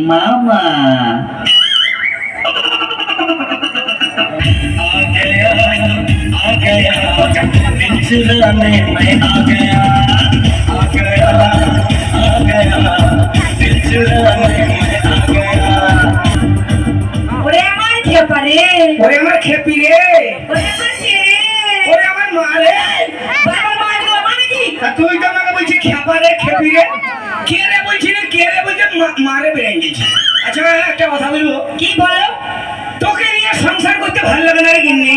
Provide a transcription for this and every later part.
मामा आ गया बिछड़ाने में आ गया बिछड़ाने में आ गया ওরে আমার খেপা রে ওরে আমার খেপি রে ওরে আমার ছেড়ে ওরে আমার মা রে বাবা মা গো মানে কি তা তুই তো আমাকে বলছিস খেপা রে খেপি রে কে রে বলছিস না কে রে বলছে মারে বেড়ে গেছি। আচ্ছা একটা কথা বলবো, কি বলো তোকে নিয়ে সংসার করতে ভালো লাগে না রে গিন্নি?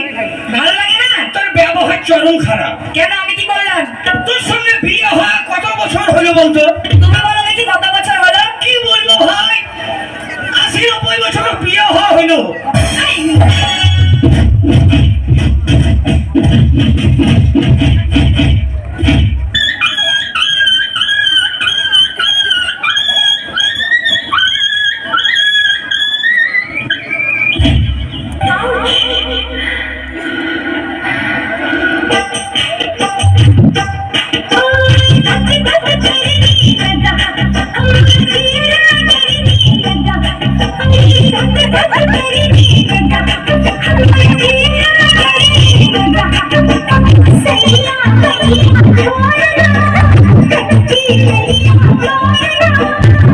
ভালো লাগে না তোর ব্যবহার চরম খারাপ। কেন আমি কি করলাম তোর সঙ্গে বিয়ে হওয়া কত বছর হলো বলতো? তুমি বলো দেখি কত বছর হলো কি বলবো ভাই, 80-90 বছর বিয়ে হওয়া হলো।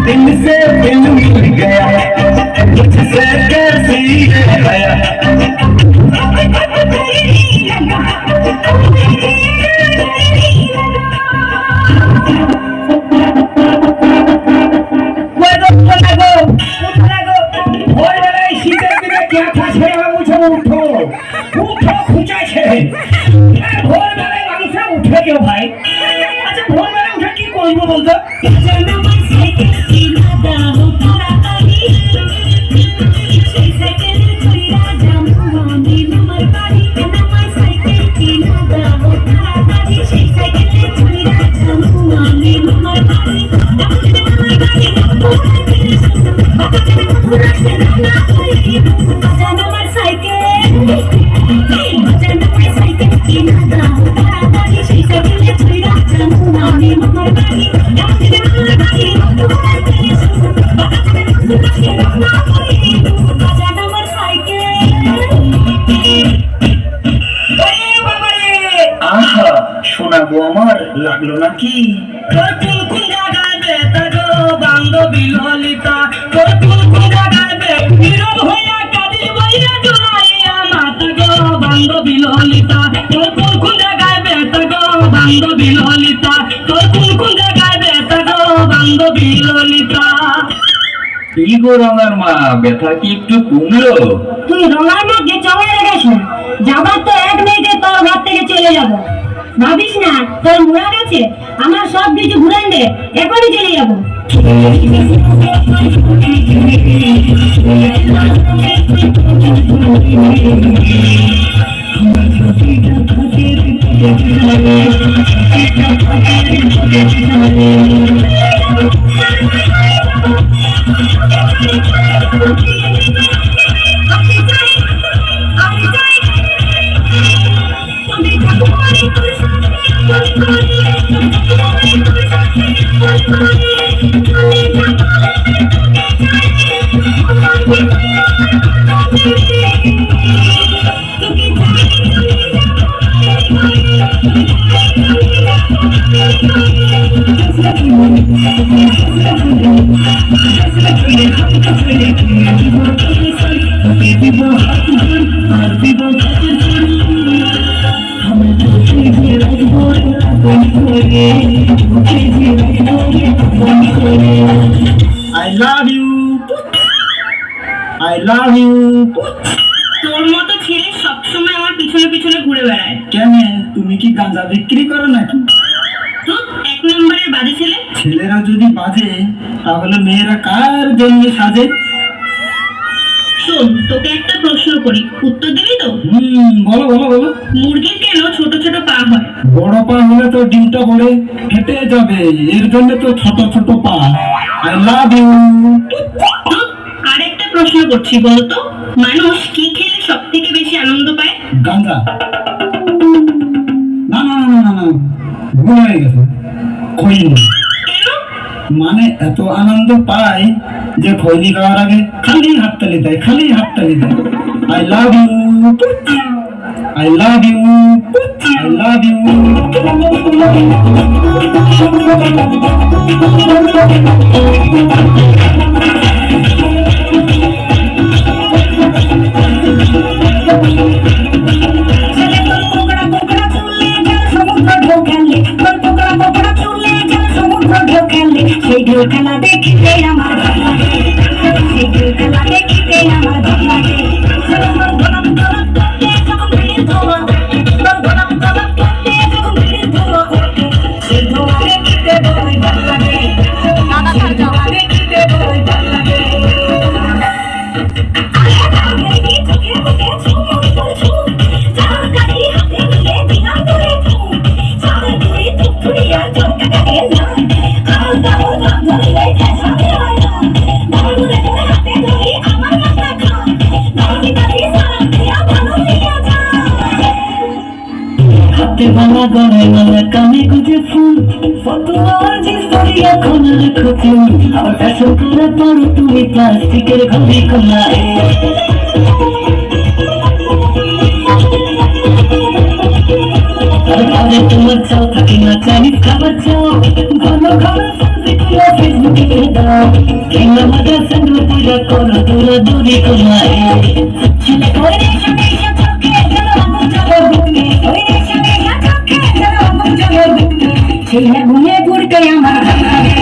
दिल से दिल मिल गया तुझसे कैसी है ভোরবেলায় শীতের দিনে ক্যাঁথা ছেড়ে উঠো উঠো উঠো খুঁচাছে। ভোরবেলায় মানুষে উঠে কেউ ভাই? আচ্ছা ভোরবেলায় উঠে কি করবো বলতো? আহা শোনাবো আমার লাগলো নাকি তোর ফুল কুঞ্জা গাইবে তাগো বান্ধবী ললিতা তোর ফুল কুঞ্জা গাইবে নীরব হইয়া কাঁদি বইয়া জুলাইয়া মাতা গো বান্ধবী ললিতা তোর ফুল কুঞ্জা গাইবে তাগো বান্ধবী ললিতা তোর ফুল কুঞ্জা গাইবে তাগো বান্ধবী ললিতা। কি গো রঙার মা, ব্যথা কি একটু কমলো? তুই রঙার মধ্যে চলে গেছো, যাবার তো 1 মিনিটে তোর ঘর থেকে চলে যাব। ভাবিস না তোর মুড়া গেছে, আমার সব কিছু ঘুরান দে, এখনই চলে যাব। I love you. I love you. তোর মতো ছেলে সবসময় আমার পিছনে পিছনে ঘুরে বেড়ায়। কেন তুমি কি গাঁজা বিক্রি করো নাকি? তো 1 নম্বরের বাজে ছেলে। ছেলেরা যদি বাজে তাহলে মেয়েরা কার জন্য সাজে? শোন, তোকে একটা প্রশ্ন করি, উত্তর দিবি তো? বলো বলো বলো। মুরগির কেন ছোট ছোট পা হয়? বড় পা হলে তো ডিমটা পড়ে ফেটে যাবে, এর জন্য তো ছোট ছোট পা। I love you. আরেকটা প্রশ্ন করছি, বলতো মানুষ কি খেলে সব থেকে বেশি আনন্দ পায়? গাঁজা। না না না না না, ভুল হয়ে গেছে। খৈনি। কেন? মানে এত আনন্দ পায় যে খৈনি খাওয়ার আগে খালি হাততালি দেয়, খালি হাততালি দেয়। I love you, I love you, I love you. সেই ঢেউ খেলা দেখিতে আমার ভালো লাগে, সেই ঢেউ খেলা দেখিতে আমার ভালো লাগে। ধরম ধরম ধরম করতে যখন ভিড় ধোয়া, ধরম ধরম করতে যখন ভিড় ধোয়া ওঠে, সেই ধোয়া দেখিতে বড়ই ভালো লাগে, সেই ধোয়া দেখিতে বড়ই ভালো লাগে। চোখে মুখে ঝুমুর ঝুম, চার কাঠি হাতে নিয়ে দিলাম ধরে ঝুম, চাঁদের দুই ধুপধুরিয়া চোখে দেখে না, আল দাও দাম ধরলে খেসা দেওয়া না, দাউরে ধরে হাতে ধরি আমার মাথা খা, দাউরি দাউরি সারা দিয়া ভালো দিয়া যা। হাতে বানা গড়ে গলা কানে গুজে ফুল, ফটো আজি স্টোরি এখন লেখো তুমি, আবার ফ্যাশন করে পড়ো তুমি প্লাস্টিকের ঘড়ি কোনায়। আরে তোমার চাও থাকি না চাইনিজ খাবার চাও, ভালো খাবার সেলফি তুলে ফেসবুকে দাও, কিংবা মজা স্যান্ডেল পূজা করো দৌড়াদৌড়ি কোনায়। ছেলে করে নেশা নেশা চোখে যেন আগুন জ্বলে বুকে, ওই নেশা নেশা চোখে যেন আগুন জ্বলে বুকে, সেই আগুনে পুড়তে আমার ভালো লাগে,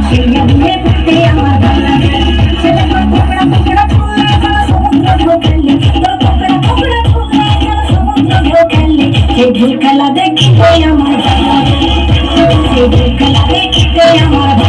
সেই আগুনে পুড়তে আমার ভালো লাগে। ছেলে কোকড়া কোকড়া ফুলে যেন সমুদ্র ঢেউ খেলে, কোকড়া কোকড়া ফুলে যেন সমুদ্র ঢেউ খেলে, সেই ঢেউ খেলা দেখিতে আমার ভালো লাগে, সেই ঢেউ খেলা দেখিতে আমার ভালো লাগে।